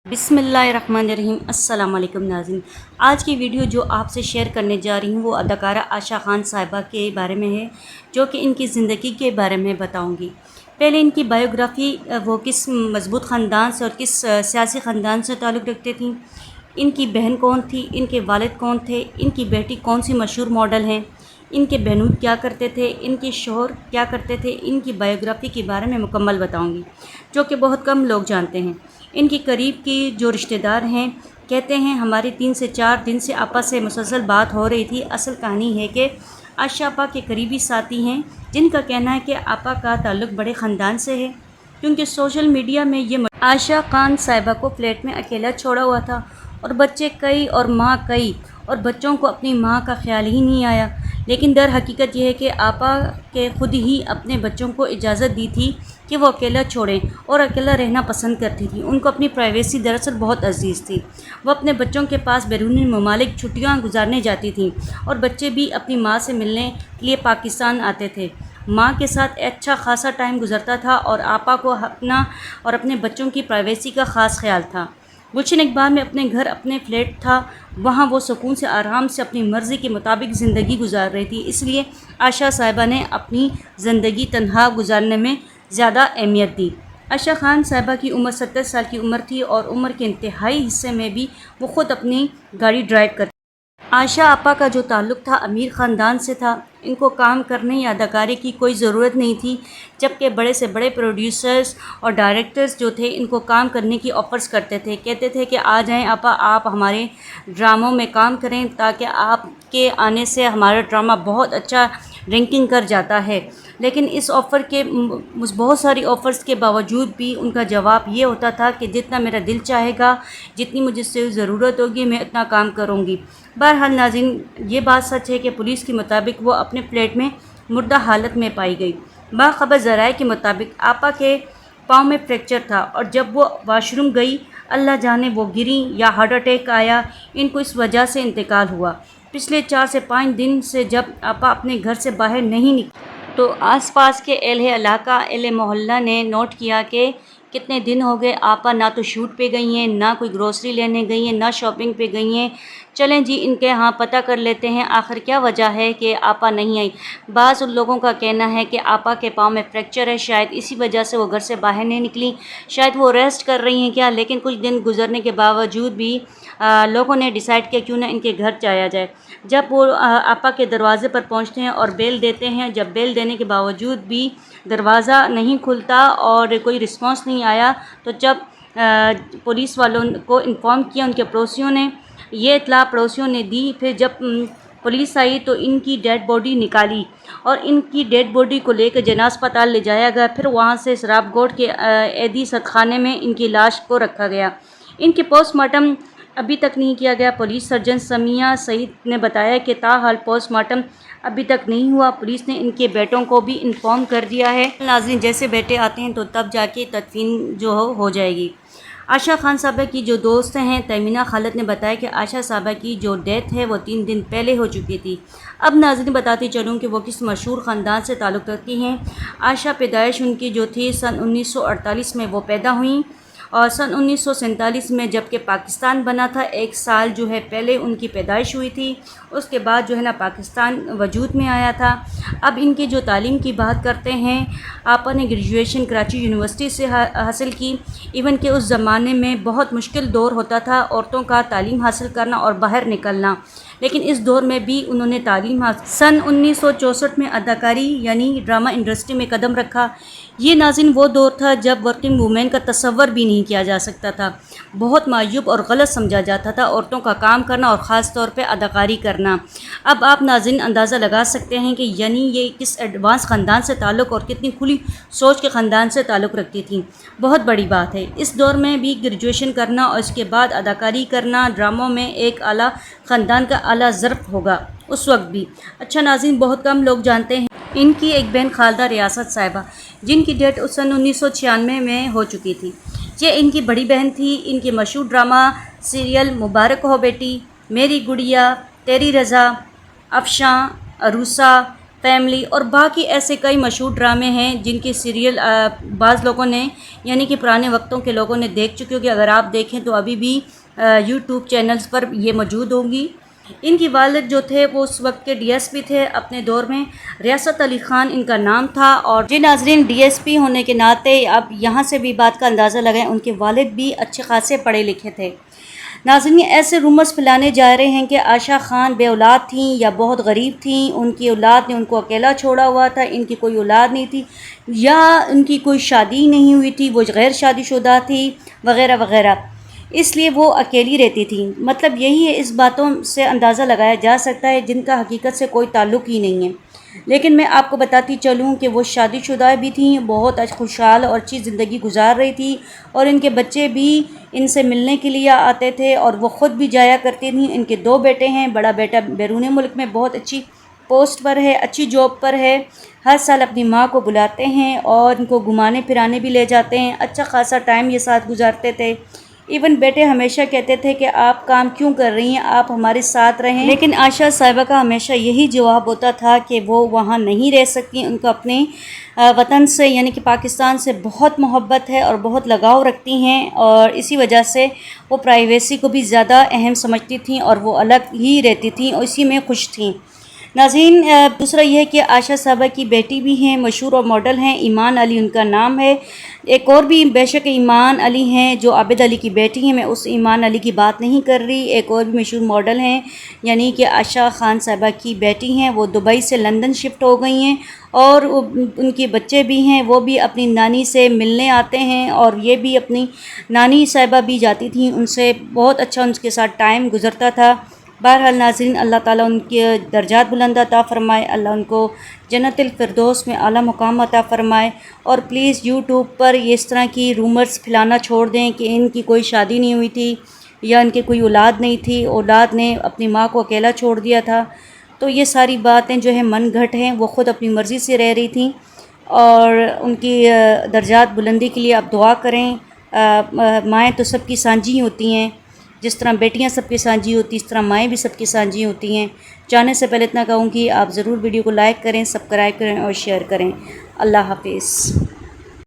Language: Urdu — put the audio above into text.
بسم اللہ الرحمن الرحیم۔ السلام علیکم ناظرین، آج کی ویڈیو جو آپ سے شیئر کرنے جا رہی ہوں وہ اداکارہ عائشہ خان صاحبہ کے بارے میں ہے، جو کہ ان کی زندگی کے بارے میں بتاؤں گی۔ پہلے ان کی بایوگرافی، وہ کس مضبوط خاندان سے اور کس سیاسی خاندان سے تعلق رکھتے تھیں، ان کی بہن کون تھی، ان کے والد کون تھے، ان کی بیٹی کون سی مشہور ماڈل ہیں، ان کے بہنوئی کیا کرتے تھے، ان کے شوہر کیا کرتے تھے، ان کی بایوگرافی کے بارے میں مکمل بتاؤں گی، جو کہ بہت کم لوگ جانتے ہیں۔ ان کی قریب کی جو رشتہ دار ہیں کہتے ہیں ہماری 3 سے 4 دن سے آپا سے مسلسل بات ہو رہی تھی۔ اصل کہانی ہے کہ عائشہ آپا کے قریبی ساتھی ہیں جن کا کہنا ہے کہ آپا کا تعلق بڑے خاندان سے ہے، کیونکہ سوشل میڈیا میں یہ عائشہ خان صاحبہ کو فلیٹ میں اکیلا چھوڑا ہوا تھا، اور بچے کئی اور ماں کئی، اور بچوں کو اپنی ماں کا خیال ہی نہیں آیا۔ لیکن در حقیقت یہ ہے کہ آپا کے خود ہی اپنے بچوں کو اجازت دی تھی کہ وہ اکیلا چھوڑیں، اور اکیلا رہنا پسند کرتی تھی۔ ان کو اپنی پرائیویسی دراصل بہت عزیز تھی۔ وہ اپنے بچوں کے پاس بیرونی ممالک چھٹیاں گزارنے جاتی تھیں، اور بچے بھی اپنی ماں سے ملنے کے لیے پاکستان آتے تھے۔ ماں کے ساتھ اچھا خاصا ٹائم گزرتا تھا، اور آپا کو اپنا اور اپنے بچوں کی پرائیویسی کا خاص خیال تھا۔ گلشن اقبال میں اپنے گھر اپنے فلیٹ تھا، وہاں وہ سکون سے آرام سے اپنی مرضی کے مطابق زندگی گزار رہی تھی، اس لیے عائشہ صاحبہ نے اپنی زندگی تنہا گزارنے میں زیادہ اہمیت دی۔ عائشہ خان صاحبہ کی عمر 70 سال کی عمر تھی، اور عمر کے انتہائی حصے میں بھی وہ خود اپنی گاڑی ڈرائیو کرتی۔ عائشہ آپا کا جو تعلق تھا امیر خاندان سے تھا۔ ان کو کام کرنے یا اداکاری کی کوئی ضرورت نہیں تھی، جبکہ بڑے سے بڑے پروڈیوسرز اور ڈائریکٹرز جو تھے ان کو کام کرنے کی آفرز کرتے تھے، کہتے تھے کہ آ جائیں آپا، آپ ہمارے ڈراموں میں کام کریں، تاکہ آپ کے آنے سے ہمارا ڈرامہ بہت اچھا رینکنگ کر جاتا ہے۔ لیکن اس آفر کے بہت ساری آفرز کے باوجود بھی ان کا جواب یہ ہوتا تھا کہ جتنا میرا دل چاہے گا، جتنی مجھے سے ضرورت ہوگی، میں اتنا کام کروں گی۔ بہرحال ناظرین، یہ بات سچ ہے کہ پولیس کے مطابق وہ اپنے فلیٹ میں مردہ حالت میں پائی گئی۔ باخبر ذرائع کے مطابق آپا کے پاؤں میں فریکچر تھا، اور جب وہ واش روم گئی، اللہ جانے وہ گریں یا ہارٹ اٹیک آیا، ان کو اس وجہ سے انتقال ہوا۔ پچھلے 4 سے 5 دن سے جب آپا اپنے گھر سے باہر نہیں نکلی تو آس پاس کے اہل علاقہ، اہل محلہ نے نوٹ کیا کہ کتنے دن ہو گئے آپا نہ تو شوٹ پہ گئی ہیں، نہ کوئی گروسری لینے گئی ہیں، نہ شاپنگ پہ گئی ہیں۔ چلیں جی ان کے ہاں پتہ کر لیتے ہیں آخر کیا وجہ ہے کہ آپا نہیں آئی۔ بعض لوگوں کا کہنا ہے کہ آپا کے پاؤں میں فریکچر ہے، شاید اسی وجہ سے وہ گھر سے باہر نہیں نکلی، شاید وہ ریسٹ کر رہی ہیں کیا۔ لیکن کچھ دن گزرنے کے باوجود بھی لوگوں نے ڈیسائیڈ کیا کیوں نہ ان کے گھر جایا جائے۔ جب وہ آپا کے دروازے پر پہنچتے ہیں اور بیل دیتے ہیں، جب بیل دینے کے باوجود بھی دروازہ نہیں کھلتا اور کوئی رسپانس نہیں آیا، تو جب پولیس والوں کو انفارم کیا ان کے پڑوسیوں نے، یہ اطلاع پڑوسیوں نے دی، پھر جب پولیس آئی تو ان کی ڈیڈ باڈی نکالی، اور ان کی ڈیڈ باڈی کو لے کر جناح اسپتال لے جایا گیا۔ پھر وہاں سے سراب گوٹ کے عیدی صدخانے میں ان کی لاش کو رکھا گیا۔ ان کے پوسٹ مارٹم ابھی تک نہیں کیا گیا۔ پولیس سرجن سمیہ سعید نے بتایا کہ تاحال پوسٹ مارٹم ابھی تک نہیں ہوا۔ پولیس نے ان کے بیٹوں کو بھی انفارم کر دیا ہے۔ ناظرین، جیسے بیٹے آتے ہیں تو تب جا کے تدفین جو ہو جائے گی۔ عائشہ خان صاحبہ کی جو دوست ہیں تیمینہ خالد نے بتایا کہ عائشہ صاحبہ کی جو ڈیتھ ہے وہ 3 دن پہلے ہو چکی تھی۔ اب ناظرین بتاتی چلوں کہ وہ کس مشہور خاندان سے تعلق رکھتی ہیں۔ عائشہ پیدائش ان کی جو تھی سن 1948 میں وہ پیدا ہوئیں، اور سن 1947 میں جب کہ پاکستان بنا تھا، 1 سال جو ہے پہلے ان کی پیدائش ہوئی تھی، اس کے بعد جو ہے نا پاکستان وجود میں آیا تھا۔ اب ان کی جو تعلیم کی بات کرتے ہیں، آپا نے گریجویشن کراچی یونیورسٹی سے حاصل کی۔ ایون کہ اس زمانے میں بہت مشکل دور ہوتا تھا عورتوں کا تعلیم حاصل کرنا اور باہر نکلنا، لیکن اس دور میں بھی انہوں نے تعلیم حاصل۔ سن 1964 میں اداکاری یعنی ڈرامہ انڈسٹری میں قدم رکھا۔ یہ ناظرین وہ دور تھا جب ورکنگ وومین کا تصور بھی نہیں کیا جا سکتا تھا، بہت معیوب اور غلط سمجھا جاتا تھا عورتوں کا کام کرنا، اور خاص طور پہ اداکاری کرنا۔ اب آپ ناظرین اندازہ لگا سکتے ہیں کہ یعنی یہ کس ایڈوانس خاندان سے تعلق اور کتنی کھلی سوچ کے خاندان سے تعلق رکھتی تھیں، بہت بڑی بات ہے۔ اس دور میں بھی گریجویشن کرنا اور اس کے بعد اداکاری کرنا ڈراموں میں ایک اعلیٰ خاندان کا اعلیٰ ظرف ہوگا اس وقت بھی۔ اچھا ناظرین، بہت کم لوگ جانتے ہیں ان کی ایک بہن خالدہ ریاست صاحبہ، جن کی ڈیتھ سن 1996 میں ہو چکی تھی۔ یہ ان کی بڑی بہن تھی۔ ان کی مشہور ڈرامہ سیریل مبارک ہو بیٹی، میری گڑیا، تیری رضا، افشاں، عروسہ، فیملی اور باقی ایسے کئی مشہور ڈرامے ہیں جن کے سیریل بعض لوگوں نے یعنی کہ پرانے وقتوں کے لوگوں نے دیکھ چکے ہو کہ اگر آپ دیکھیں تو ابھی بھی یوٹیوب چینلز پر یہ موجود ہوں گی۔ ان کی والد جو تھے وہ اس وقت کے ڈی ایس پی تھے اپنے دور میں، ریاست علی خان ان کا نام تھا۔ اور جی ناظرین، ڈی ایس پی ہونے کے ناطے اب یہاں سے بھی بات کا اندازہ لگائیں، ان کے والد بھی اچھے خاصے پڑھے لکھے تھے۔ ناظرین، ایسے رومرز پھیلانے جا رہے ہیں کہ عائشہ خان بے اولاد تھیں یا بہت غریب تھیں، ان کی اولاد نے ان کو اکیلا چھوڑا ہوا تھا، ان کی کوئی اولاد نہیں تھی، یا ان کی کوئی شادی نہیں ہوئی تھی، وہ غیر شادی شدہ تھی وغیرہ وغیرہ، اس لیے وہ اکیلی رہتی تھیں۔ مطلب یہی ہے، اس باتوں سے اندازہ لگایا جا سکتا ہے جن کا حقیقت سے کوئی تعلق ہی نہیں ہے۔ لیکن میں آپ کو بتاتی چلوں کہ وہ شادی شدہ بھی تھیں، بہت خوشحال اور اچھی زندگی گزار رہی تھی، اور ان کے بچے بھی ان سے ملنے کے لیے آتے تھے اور وہ خود بھی جایا کرتی تھیں۔ ان کے 2 بیٹے ہیں، بڑا بیٹا بیرون ملک میں بہت اچھی پوسٹ پر ہے، اچھی جاب پر ہے، ہر سال اپنی ماں کو بلاتے ہیں اور ان کو گھمانے پھرانے بھی لے جاتے ہیں، اچھا خاصا ٹائم یہ ساتھ گزارتے تھے۔ ایون بیٹے ہمیشہ کہتے تھے کہ آپ کام کیوں کر رہی ہیں، آپ ہمارے ساتھ رہیں، لیکن عائشہ صاحبہ کا ہمیشہ یہی جواب ہوتا تھا کہ وہ وہاں نہیں رہ سکتی، ان کو اپنے وطن سے یعنی کہ پاکستان سے بہت محبت ہے اور بہت لگاؤ رکھتی ہیں، اور اسی وجہ سے وہ پرائیویسی کو بھی زیادہ اہم سمجھتی تھیں اور وہ الگ ہی رہتی تھیں اور اسی میں خوش تھیں۔ ناظرین، دوسرا یہ ہے کہ عائشہ صاحبہ کی بیٹی بھی ہیں، مشہور اور ماڈل ہیں، ایمان علی ان کا نام ہے۔ ایک اور بھی بے شک ایمان علی ہیں جو عابد علی کی بیٹی ہیں، میں اس ایمان علی کی بات نہیں کر رہی، ایک اور بھی مشہور ماڈل ہیں یعنی کہ عائشہ خان صاحبہ کی بیٹی ہیں، وہ دبئی سے لندن شفٹ ہو گئی ہیں، اور ان کے بچے بھی ہیں، وہ بھی اپنی نانی سے ملنے آتے ہیں، اور یہ بھی اپنی نانی صاحبہ بھی جاتی تھیں ان سے، بہت اچھا ان کے ساتھ ٹائم گزرتا تھا۔ بہرحال ناظرین، اللہ تعالیٰ ان کے درجات بلند عطا فرمائے، اللہ ان کو جنت الفردوس میں اعلیٰ مقام عطا فرمائے، اور پلیز یوٹیوب پر اس طرح کی رومرز پھیلانا چھوڑ دیں کہ ان کی کوئی شادی نہیں ہوئی تھی یا ان کی کوئی اولاد نہیں تھی، اولاد نے اپنی ماں کو اکیلا چھوڑ دیا تھا۔ تو یہ ساری باتیں جو ہیں من گھٹ ہیں، وہ خود اپنی مرضی سے رہ رہی تھیں، اور ان کی درجات بلندی کے لیے آپ دعا کریں۔ مائیں تو سب کی سانجھی ہوتی ہیں، جس طرح بیٹیاں سب کی سانجھی ہوتی ہیں اس طرح مائیں بھی سب کی سانجھی ہوتی ہیں۔ جانے سے پہلے اتنا کہوں کہ آپ ضرور ویڈیو کو لائک کریں، سبسکرائب کریں اور شیئر کریں۔ اللہ حافظ۔